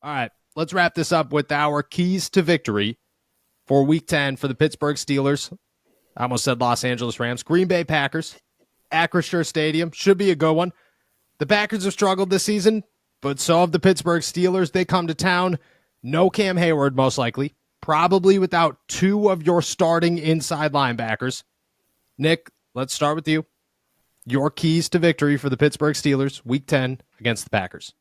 All right, let's wrap this up with our keys to victory for Week 10 for the Pittsburgh Steelers. I almost said Los Angeles Rams. Green Bay Packers. Acrisure Stadium. Should be a good one. The Packers have struggled this season, but so have the Pittsburgh Steelers. They come to town. No Cam Hayward, most likely. Probably without two of your starting inside linebackers. Nick, let's start with you. Your keys to victory for the Pittsburgh Steelers, Week 10 against the Packers.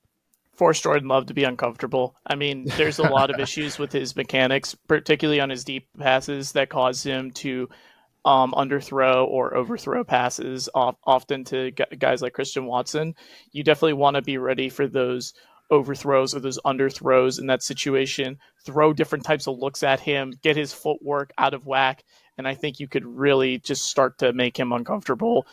Force Jordan Love to be uncomfortable. I mean, there's a lot of issues with his mechanics, particularly on his deep passes that cause him to underthrow or overthrow passes often to guys like Christian Watson. You definitely want to be ready for those overthrows or those underthrows in that situation. Throw different types of looks at him, get his footwork out of whack, and I think you could really just start to make him uncomfortable.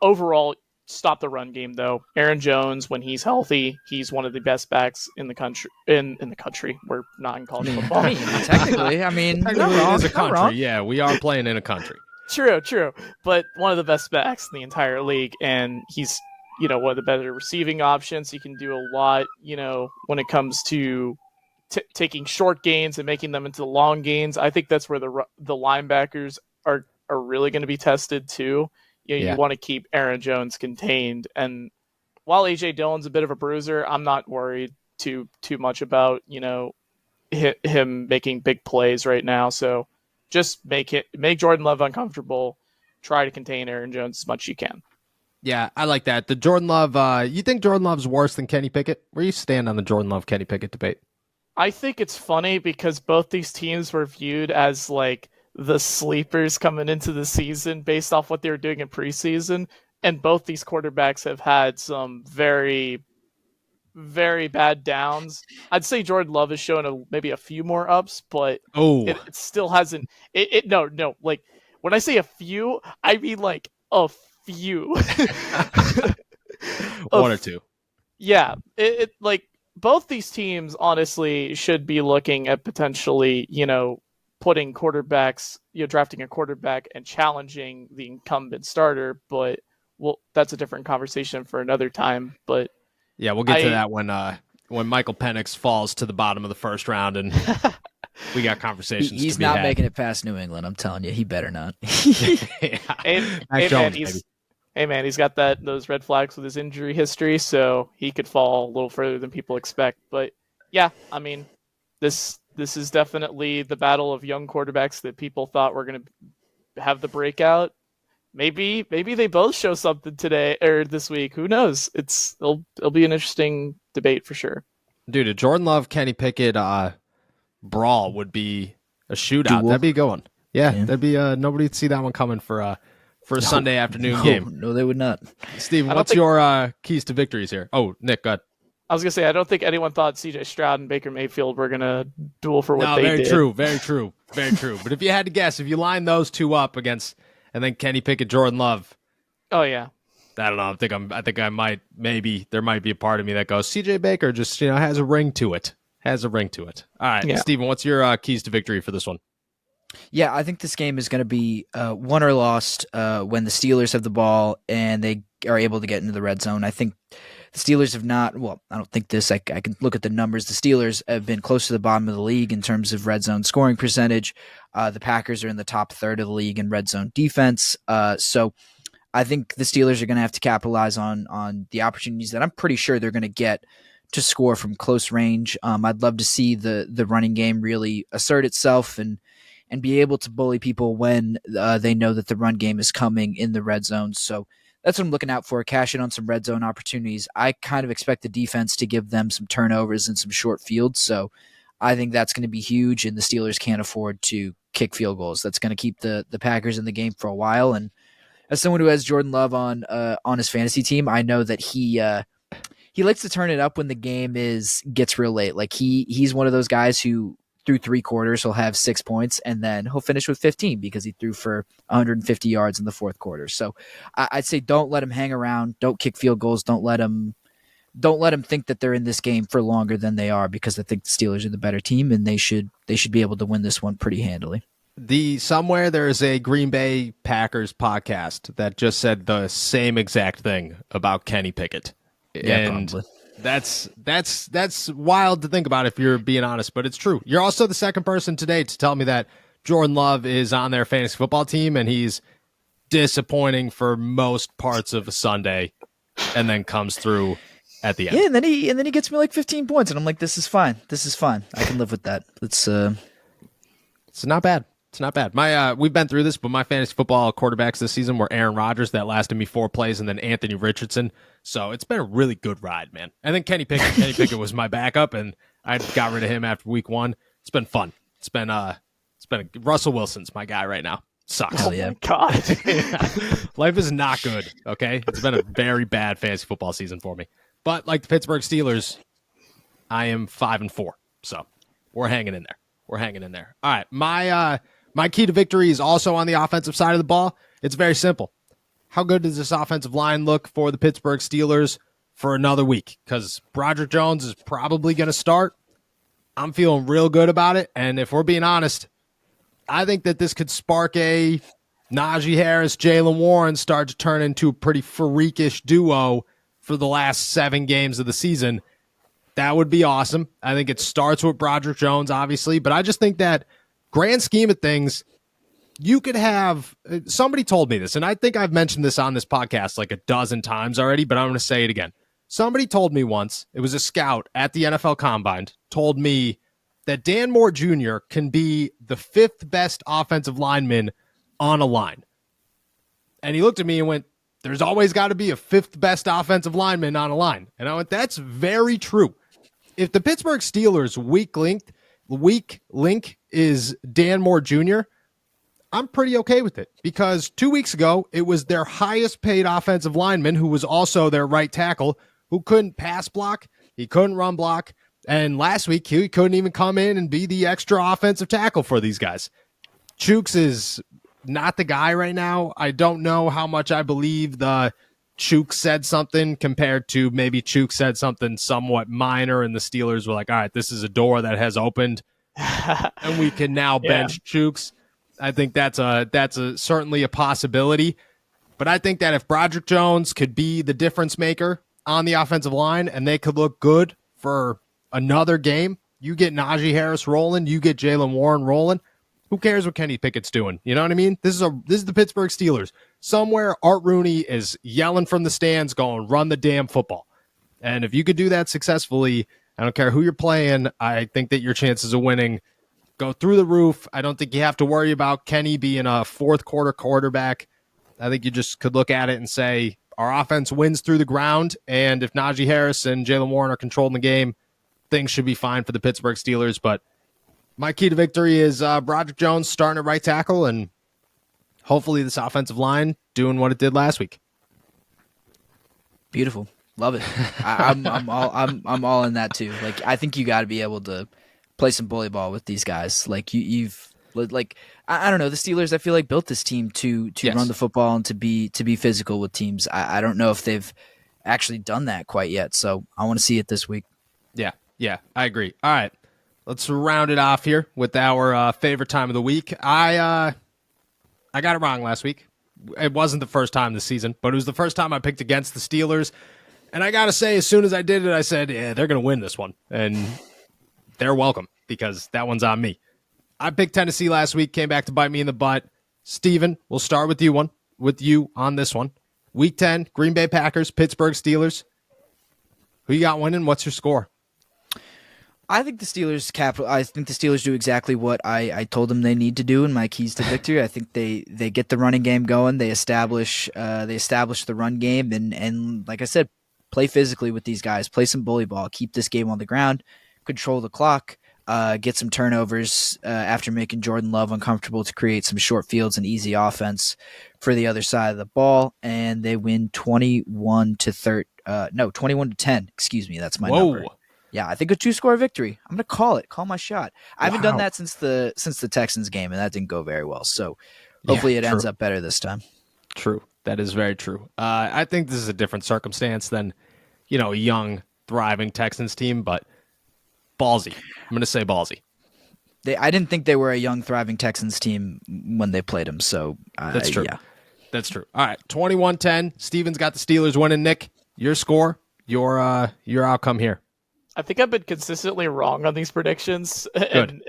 Overall, stop the run game, though. Aaron Jones, when he's healthy, he's one of the best backs in the country. In the country, we're not in college football. Technically, it is a country. Yeah, we are playing in a country. True. But one of the best backs in the entire league, and he's, one of the better receiving options. He can do a lot, when it comes to taking short gains and making them into long gains. I think that's where the linebackers are really going to be tested too. You want to keep Aaron Jones contained. And while A.J. Dillon's a bit of a bruiser, I'm not worried too much about, him making big plays right now. So just make Jordan Love uncomfortable. Try to contain Aaron Jones as much as you can. Yeah, I like that. The Jordan Love, you think Jordan Love's worse than Kenny Pickett? Where do you stand on the Jordan Love-Kenny Pickett debate? I think it's funny because both these teams were viewed as like the sleepers coming into the season based off what they were doing in preseason. And both these quarterbacks have had some very, very bad downs. I'd say Jordan Love has shown maybe a few more ups, but it still hasn't. No. Like when I say a few, I mean like a few. One or two. Yeah. It like both these teams honestly should be looking at potentially, putting quarterbacks, drafting a quarterback and challenging the incumbent starter, but that's a different conversation for another time. But yeah, we'll get to that when Michael Penix falls to the bottom of the first round and we got conversations. He's not making it past New England. I'm telling you, he better not. Hey man, he's got those red flags with his injury history, so he could fall a little further than people expect. But yeah, I mean, this is definitely the battle of young quarterbacks that people thought were going to have the breakout. Maybe they both show something today or this week. Who knows? It'll be an interesting debate for sure. Dude, a Jordan Love, Kenny Pickett brawl would be a shootout. Duel. That'd be a good one. Yeah. That'd be nobody'd see that one coming for a Sunday afternoon game. No, they would not. Steven, what's your keys to victories here? Oh, Nick, go ahead. I was going to say, I don't think anyone thought C.J. Stroud and Baker Mayfield were going to duel for what they did. Very true. But if you had to guess, if you line those two up against, and then Kenny Pickett, Jordan Love. Oh, yeah. I don't know. I think I might, maybe there might be a part of me that goes, C.J. Baker just, has a ring to it. All right, yeah. Steven, what's your keys to victory for this one? Yeah, I think this game is going to be won or lost when the Steelers have the ball and they are able to get into the red zone. I think the Steelers have not, I don't think this, I can look at the numbers. The Steelers have been close to the bottom of the league in terms of red zone scoring percentage. The Packers are in the top third of the league in red zone defense. So I think the Steelers are going to have to capitalize on the opportunities that I'm pretty sure they're going to get to score from close range. I'd love to see the running game really assert itself and be able to bully people when they know that the run game is coming in the red zone. So that's what I'm looking out for, cash in on some red zone opportunities. I kind of expect the defense to give them some turnovers and some short fields. So I think that's going to be huge, and the Steelers can't afford to kick field goals. That's going to keep the Packers in the game for a while. And as someone who has Jordan Love on his fantasy team, I know that he likes to turn it up when the game gets real late. Like he's one of those guys who through 3 quarters, he'll have 6 points, and then he'll finish with 15 because he threw for 150 yards in the fourth quarter. So I'd say don't let him hang around. Don't kick field goals. Don't let him think that they're in this game for longer than they are, because I think the Steelers are the better team, and they should be able to win this one pretty handily. Somewhere there is a Green Bay Packers podcast that just said the same exact thing about Kenny Pickett. Yeah, probably. That's wild to think about if you're being honest, but it's true. You're also the second person today to tell me that Jordan Love is on their fantasy football team and he's disappointing for most parts of a Sunday and then comes through at the end. Yeah, and then he gets me like 15 points and I'm like, this is fine. I can live with that. It's not bad. It's not bad. We've been through this, but my fantasy football quarterbacks this season were Aaron Rodgers, that lasted me 4 plays, and then Anthony Richardson. So it's been a really good ride, man. And then Kenny Pickett. Kenny Pickett was my backup, and I got rid of him after week 1. It's been fun. It's been Russell Wilson's my guy right now. Sucks. hell yeah. Oh my God. Life is not good, okay? It's been a very bad fantasy football season for me. But like the Pittsburgh Steelers, I am 5-4. So we're hanging in there. All right, my key to victory is also on the offensive side of the ball. It's very simple. How good does this offensive line look for the Pittsburgh Steelers for another week? Because Broderick Jones is probably going to start. I'm feeling real good about it. And if we're being honest, I think that this could spark a Najee Harris, Jaylen Warren start to turn into a pretty freakish duo for the last 7 games of the season. That would be awesome. I think it starts with Broderick Jones, obviously. But I just think that grand scheme of things, you could have somebody told me this, and I think I've mentioned this on this podcast like a dozen times already, but I'm going to say it again. Somebody told me once, it was a scout at the NFL Combine, told me that Dan Moore Jr. can be the 5th best offensive lineman on a line. And he looked at me and went, there's always got to be a 5th best offensive lineman on a line. And I went, that's very true. If the Pittsburgh Steelers' weak link is Dan Moore Jr., I'm pretty okay with it because 2 weeks ago, it was their highest paid offensive lineman who was also their right tackle who couldn't pass block. He couldn't run block. And last week, he couldn't even come in and be the extra offensive tackle for these guys. Chooks is not the guy right now. I don't know how much I believe the Chooks said something compared to maybe Chooks said something somewhat minor and the Steelers were like, all right, this is a door that has opened and we can now bench Chooks. I think that's certainly a possibility. But I think that if Broderick Jones could be the difference maker on the offensive line and they could look good for another game, you get Najee Harris rolling, you get Jaylen Warren rolling. Who cares what Kenny Pickett's doing? You know what I mean? This is the Pittsburgh Steelers. Somewhere Art Rooney is yelling from the stands going, run the damn football. And if you could do that successfully, I don't care who you're playing, I think that your chances of winning go through the roof. I don't think you have to worry about Kenny being a 4th quarter quarterback. I think you just could look at it and say, our offense wins through the ground, and if Najee Harris and Jaylen Warren are controlling the game, things should be fine for the Pittsburgh Steelers. But my key to victory is Broderick Jones starting at right tackle, and hopefully this offensive line doing what it did last week. Beautiful. Love it. I'm all in that too. Like, I think you got to be able to play some bully ball with these guys. Like you've I don't know, the Steelers, I feel like built this team to run the football and to be physical with teams. I don't know if they've actually done that quite yet. So I want to see it this week. Yeah, I agree. All right, let's round it off here with our favorite time of the week. I got it wrong last week. It wasn't the first time this season, but it was the first time I picked against the Steelers. And I got to say, as soon as I did it, I said, yeah, they're going to win this one. And they're welcome because that one's on me. I picked Tennessee last week, came back to bite me in the butt. Steven, we'll start with you on this one. Week 10, Green Bay Packers, Pittsburgh Steelers. Who you got winning? What's your score? I think the Steelers do exactly what I told them they need to do in my keys to victory. I think they get the running game going. They establish the run game and like I said, play physically with these guys, play some bully ball, keep this game on the ground, control the clock, get some turnovers after making Jordan Love uncomfortable to create some short fields and easy offense for the other side of the ball, and they win 21-10. Excuse me, that's my number. Yeah, I think a 2-score victory. I'm gonna call my shot. I haven't done that since the Texans game, and that didn't go very well. So hopefully it ends up better this time. True, that is very true. I think this is a different circumstance than a young, thriving Texans team, but ballsy. I'm gonna say ballsy. I didn't think they were a young, thriving Texans team when they played them. So that's true. Yeah. That's true. All right, 21-10. Steven's got the Steelers winning. Nick, your score? your outcome here? I think I've been consistently wrong on these predictions, and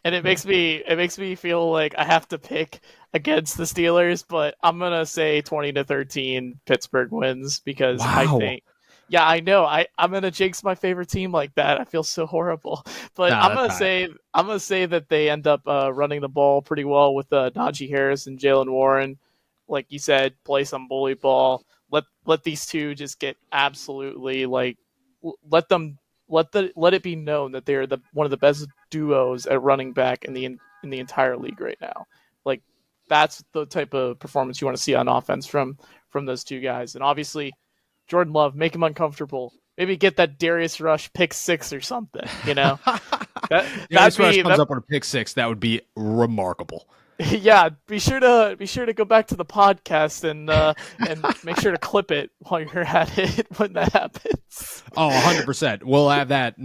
it makes me feel like I have to pick against the Steelers. But I'm gonna say 20-13 Pittsburgh wins because I Wow. think. Yeah, I know. I'm gonna jinx my favorite team like that. I feel so horrible. But Nah, that's all right. I'm gonna say that they end up running the ball pretty well with Najee Harris and Jalen Warren. Like you said, play some bully ball. Let these two just get absolutely like let them let it be known that they're one of the best duos at running back in the entire league right now. Like that's the type of performance you want to see on offense from those two guys. And obviously, Jordan Love, make him uncomfortable. Maybe get that Darius Rush pick 6 or something. You know, Darius Rush comes up with a pick 6. That would be remarkable. Yeah, be sure to go back to the podcast and make sure to clip it while you're at it when that happens. Oh, 100%. We'll have that.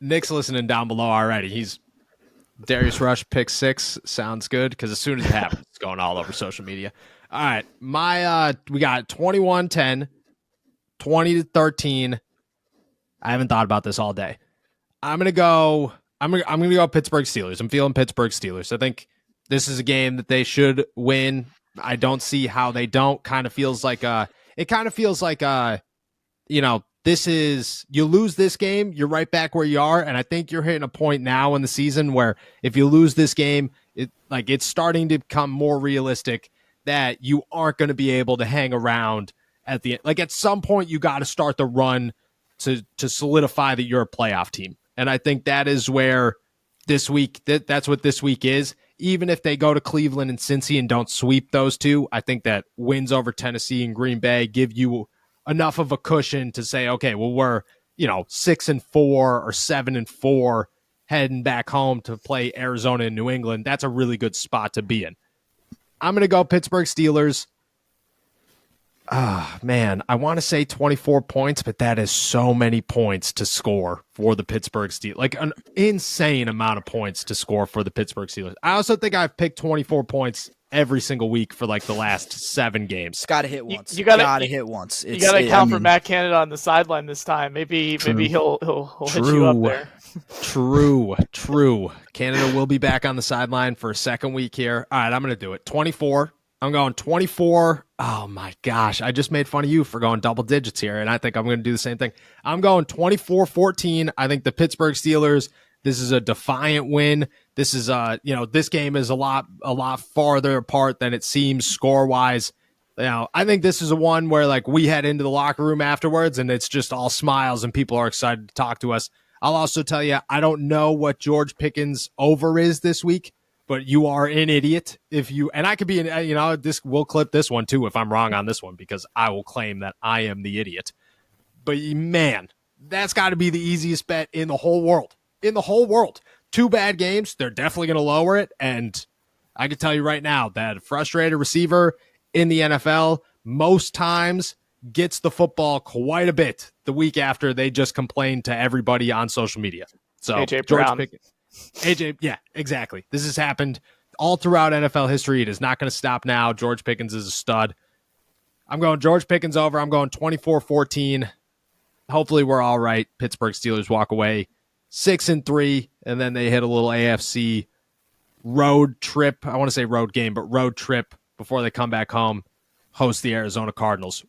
Nick's listening down below already. He's Darius Rush pick 6 sounds good because as soon as it happens, it's going all over social media. All right, we got 21-10, 20-13. I haven't thought about this all day. I'm gonna go Pittsburgh Steelers. I'm feeling Pittsburgh Steelers. I think this is a game that they should win. I don't see how they don't. This is, you lose this game, you're right back where you are. And I think you're hitting a point now in the season where if you lose this game, it's starting to become more realistic that you aren't going to be able to hang around at the end. Like at some point, you got to start the run to solidify that you're a playoff team. And I think that is where this week, that's what this week is. Even if they go to Cleveland and Cincy and don't sweep those two, I think that wins over Tennessee and Green Bay give you enough of a cushion to say, okay, well, we're 6-4 or 7-4 heading back home to play Arizona and New England. That's a really good spot to be in. I'm going to go Pittsburgh Steelers. Man, I want to say 24 points, but that is so many points to score for the Pittsburgh Steelers. Like an insane amount of points to score for the Pittsburgh Steelers. I also think I've picked 24 points every single week for like the last 7 games. Got to hit once. You got to hit once. You got to account for Matt Canada on the sideline this time. Maybe he'll hit you up there. True. Canada will be back on the sideline for a second week here. All right, I'm going to do it. 24. I'm going 24. Oh my gosh. I just made fun of you for going double digits here, and I think I'm going to do the same thing. I'm going 24-14. I think the Pittsburgh Steelers, this is a defiant win. This is this game is a lot farther apart than it seems score-wise. I think this is a one where like we head into the locker room afterwards and it's just all smiles and people are excited to talk to us. I'll also tell you, I don't know what George Pickens' over is this week, but you are an idiot if you, and I could be we'll clip this one too if I'm wrong on this one because I will claim that I am the idiot. But man, that's got to be the easiest bet in the whole world. 2 bad games, they're definitely going to lower it. And I can tell you right now that a frustrated receiver in the NFL most times gets the football quite a bit the week after they just complain to everybody on social media. So AJ Brown. AJ, yeah, exactly. This has happened all throughout NFL history. It is not going to stop now. George Pickens is a stud. I'm going George Pickens over. I'm going 24-14. Hopefully we're all right. Pittsburgh Steelers walk away 6-3, and then they hit a little AFC road trip. I want to say road game, but road trip before they come back home, host the Arizona Cardinals.